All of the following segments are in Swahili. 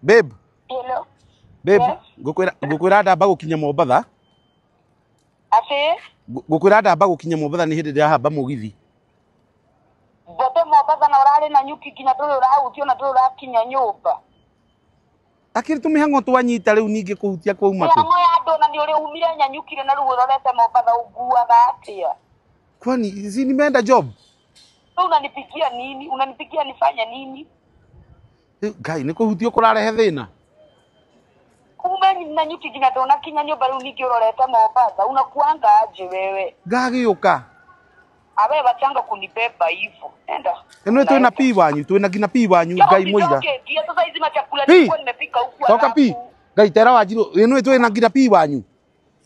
Babe. Hello. Babe, Yes. ngukwira ndamba gukinya Mombatha. Ate? Ngukwira ndamba gukinya Mombatha ni hindi ndihamba mugithi. Bote Mombatha na urari na nyuki kinya tuli urahutio na tuli urakinya nyumba. Akiri tumihango twanyita riu ningi kuhutia kwa uma tu. Mihango ya andu na ni uri umire nyanyukire na riu urorete Mombatha uguaga atia. Kwani si nimeenda job? Unanipigia nini? Unanipigia nifanye nini? Gai ni kuhutio kurarehe thina. Kumbe na nyuki kinya tuna kinya nyumba riu ningi urorete Mombatha unakuanga aje wewe? Ngagiuka. Abe bachanga kunibeba hivyo. Enda. Eno twina pi wanyu, twina gina pi wanyu ngai muiga. Kia sasa hizi machakula nilikuwa nimepika huko. Toka pi. Ngai tera Wanjiru, eno twina gina pi wanyu.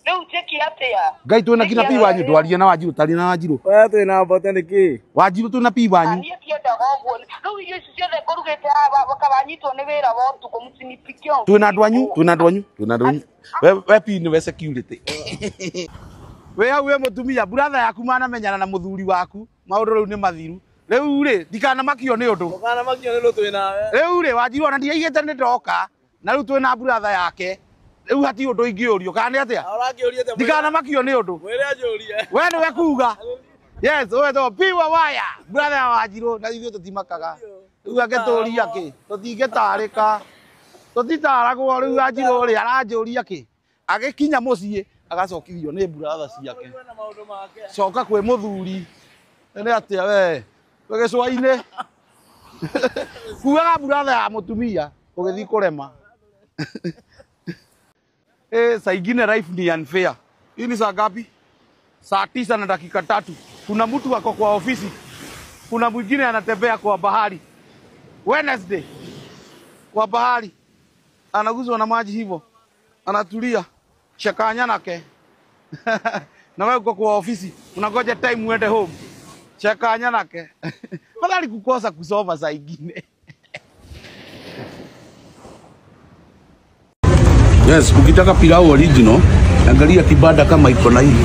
Leo cheki atia. Ngai twina gina pi wanyu ndwarie na Wanjiru, tari na Wanjiru. Wewe twina bote niki? Wanjiru twina pi wanyu. Ani kienda gogo. Leo hiyo sisi ndio korugete aba bakabanyitwo ni wira wotu ko mutinipikia. Twina ndwanyu. We pi ni we security. We au we mutumia brother yaku mana menyana na muthuri waku. Maundu riu ni mathiru. Riu ri dikana makio ni undu. Ukana makio ni ro twina we. Riu ri Wanjiru ona ndiaigete ni ndoka. Na riu twina brother yake. Riu hati undu ingiurio kana ni atia? Urakiuriete. Dikana makio ni undu. Mwire ajurie. We ni we kuga. Yes, we to piwa waya. Brother ya Wanjiru na ithuĩ tutimakaga. Riu ageturia ki? Tutingetarika. Tutitaragwo riu Wanjiru ri aranjuria ki? Agikinya mucii agacokithio ni brother ciake. Coka kwe muthuri. Ni atia we? We gicwa-ini. Kuaga brother ya mutumia ugithi kurema. Saa ingine life ni unfair. Hii ni saa ngapi? Saa 9 na dakika 3. Kuna mtu wako kwa ofisi. Kuna mwingine anatembea kwa bahari. Wednesday. Kwa bahari. Anaguzwa na maji hivyo. Anatulia. Chakanya nake. Na wewe uko kwa ofisi. Unangoja time uende home. Chakanya nake. Fadhali kukosa kusoma saa ingine. Yes, ukitaka pilau original, angalia kibanda kama iko na hii.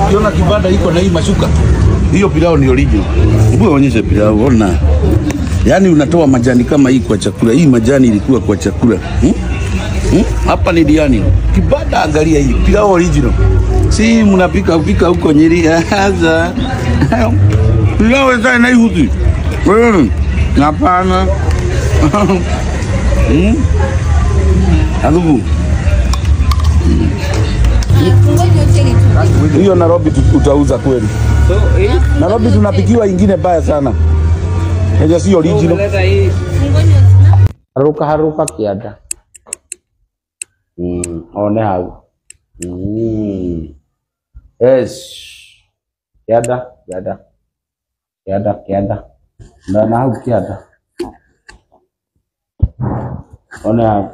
Ukiona kibanda iko na hii mashuka, hiyo pilau ni original. Hebu onyeshe pilau, ona. Yaani unatoa majani kama hii kwa chakula. Hii majani ilikuwa kwa chakula. Hapa ni diani. Kibanda angalia hii, pilau original. Si mnapika huko Nyeri. Sasa. Pilau eza na hii huti. Hapana. Adubu. Hiyo Nairobi utauza kweli. Nairobi tunapikiwa ingine baya sana. Hiyo si original. Haruka kiada. One hau. Yes. Kiada. Na hau kiada. One hau.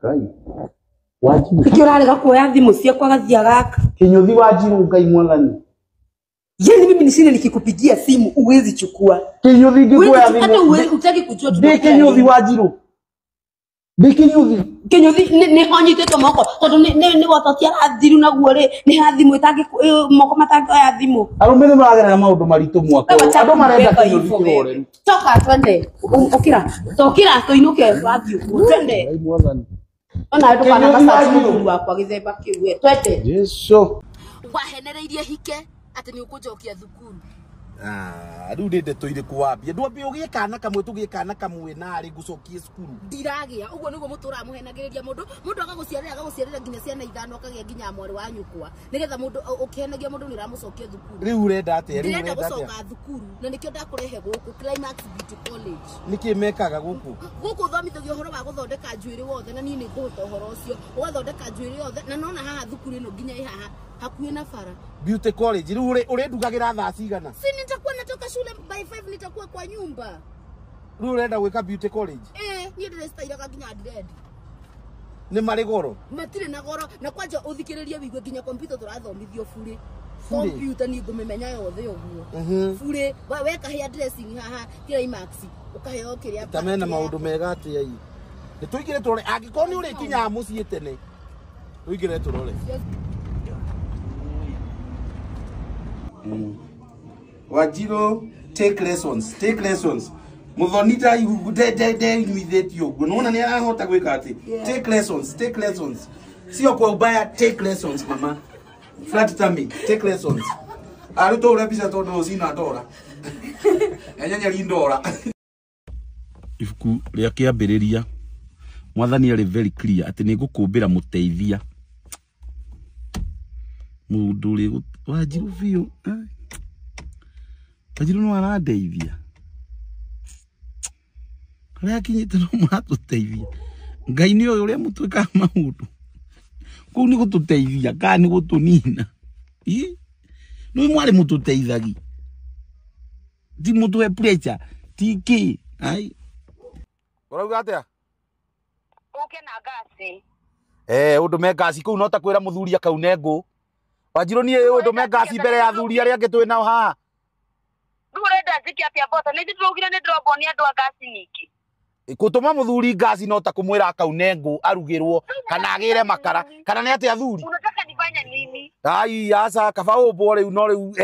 Kai. Wanjiru. Ikirarega kuoya thimu ciakwa gathia gaka. Kinyuthi Wanjiru Ngai mwathani. Yaani mimi nisine nikikupigia simu uwezi chukua. Kinyuthi ngikuoya thimu. Hata utaki kujua tu. Ndi kinyuthi Wanjiru. Ndi kinyuthi. Kinyuthi ni onyitete moko. Tondu ni watotia athiru naguo ri ni hathimu itangi moko matangi ya thimu. Arume ni maragera na maundu maritu mwako. Andu marenda kinyuthi kirore. Toka twende. Tokira tuinuke wathio. Twende. Ngai mwathani. Ona ndu kana basa mukuru wakwa githemba kiu we twete Yesu wahenereirie hike ati ni ukujokia thukuru riu ndinde tuire kuwambia ndwambe ugie kana kamwe tugie kana kamwe nari gucokie cukuru ndiragia uguo niguo mutura muhenagiriria mundu agaguciarira nginya ciana ithano akagia nginya mwari wa nyukwa nigetha mundu ukihenagia mundu ni uramucokia thukuru riu urenda atia ndirenda gucoka thukuru na nikio ndakurehe guku Climax Beauty College niki mekaga guku thomithagio uhoro wa guthondeka njuiri wothe na nini nguruta uhoro ucio ugathondeka njuiri yothe na nona haha thukuru ino nginya haha hakuhi na bara Beauty College riu urendugagira thaa cigana si nitakuwa natoka shule by 5 nitakuwa kwa nyumba riu urenda gwika Beauty College ni ndĩrestairaga nginya ndiredi ni mari goro matire na goro na kwanja uthikiririe wigue nginya computer turathomithio bure computer ni ngumemenya yothe uguo bure weka hair dressing haha Climax ukaheo kiria tamena maundu mega atia ii nituigire turore angiko ni uri kinya mucii tene tuigire turore Wanjiru Take lessons. Muthonita inyuithetio guo. Nona ni arahota gwika ati. Take lessons. Sio kwa ubaya, take lessons mama. Flat tummy, take lessons. Aruto urabisa tondu sina ndora. Enyanya lindora. Ifuku ria kiambiriria Mwathani ari very clear ati ni gukumbira muteithia. Mundu ri Wanjiru biu. Wanjiru no aradeithia. Ria kinyite no matuteithia. Ngai ni uyu ria mutwika maundu. Kau ni gututeithia ka ni gutunina. No mwari mututeithagi. Ti mutu e pressure, ti ki. Ai. Urauga atia? Uke na gasi. Undume gasi kuu no ta kwira muthuri akaune ngũ. Wanjiru ni undume gasi mbere ya athuri aria angi twina ha. Ndurenda ziki atia bota, ni ndrogire ni ndrobonia andu a gasi niki. Gutuma muthuri gasi no ta kumwira akaune ngũ arugirwo kana agire makara kana ni atia athuri. Unataka nifanye nini? Ai asa kaba ubwo riu no riu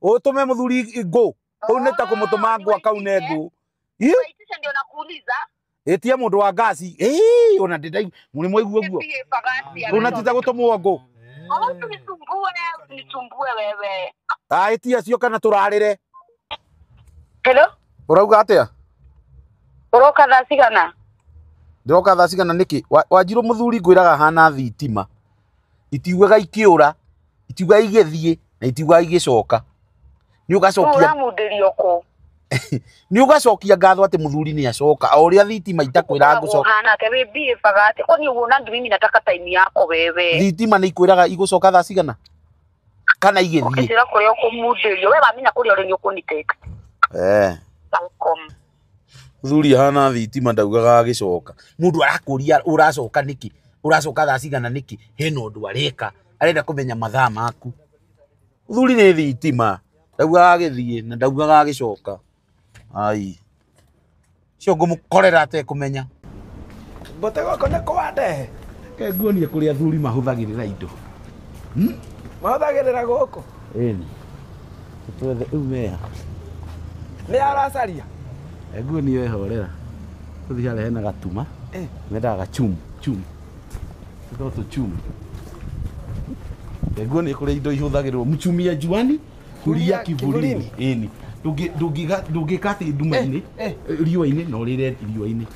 utume muthuri ngũ. Kau ni ta kumutuma ngũ akaune ngũ. Itisha ndio nakuuliza. Etia mundu wa gasi. Ona ndidai muri mwaigua guo. Unatita gutumwo ngũ. Nisumbue wewe. Etia cio kana turarire. Hello? Urauga atia? Uroka thaa cigana? Ndiroka thaa cigana niki? Wanjiru muthuri ngwiraga hana thitima. Itiugaga ikiura, itiugaga igithie, na itiugaga igicoka. Ni ugacokia. Uramundirio ko. Ni ugacokia ngatho ati muthuri ni acoka. O ria thitima itakwira ngucoka. Hana ke bibi fagate. Kwani uona mimi nataka time yako wewe. Thitima ni ikwiraga igucoka thaa cigana? Kana igithie. Ukisira kuria kumundirio wewe amenya kuria uri nyokuniteka. Muthuri hana thitima ndaugaga agicoka. Mundu arakuria uracoka niki? Uracoka thaa cigana niki? Hena undu areka. Arenda kumenya mathaa maku. Muthuri ni thitima. Ndaugaga agithie na ndaugaga agicoka. Ai. Cio ngumukorera ate kumenya. Bote goko ne kwande. Ke nguonie kuria athuri mahuthagirira indo. Mahuthagirira goko. Eni. Twethe umea. Ni aracaria. Nguonie wehorera. Tuthi hale hena gatuma. Mendaga gachum. Toto chum. Nguonie kuria indo ihuthagirwo mchumia juani. Kuria kivulini. Eni. Ndungikati nduma-ini riũa-ini no rĩreti riũa-ini